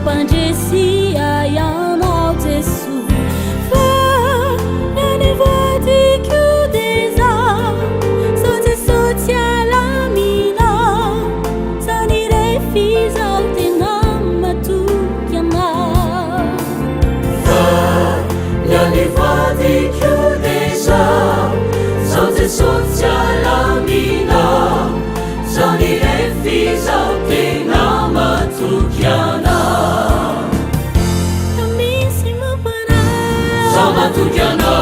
Pangesia ianao Gesù fa nelle vuoti chiudesa so Gesù ti alamina sanire fisa te nama tu chiama fa nelle vuoti chiudesa so Gesù ti alamina sanire fisa te nama tu chiama Sama tu kiana,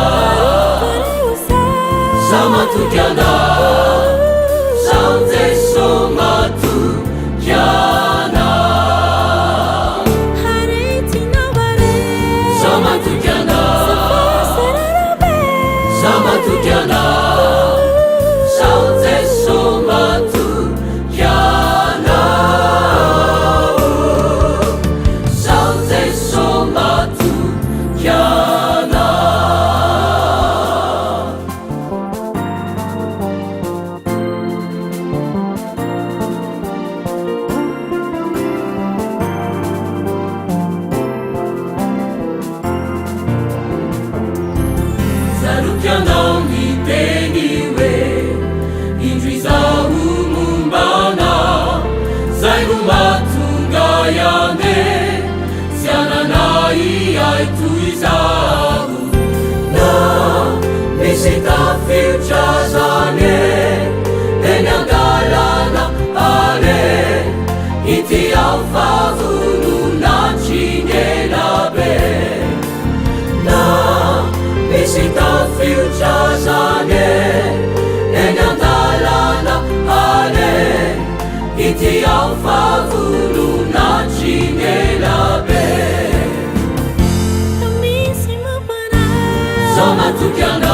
sama tu kiana, saute sama tu kiana. Sama tu kiana, sama tu kiana, saute sama tu kiana. Saute sama tu kiana. Sarukiana miteniwe Indriza umumbana Zairu matungayane Siananai aituizahu Na meseta filchazane Enyandalana ale Iti alfavunu na chinelabe Na meseta filchazane Enyandalana ale Iti alfavunu na chinelabe Sama tu kiana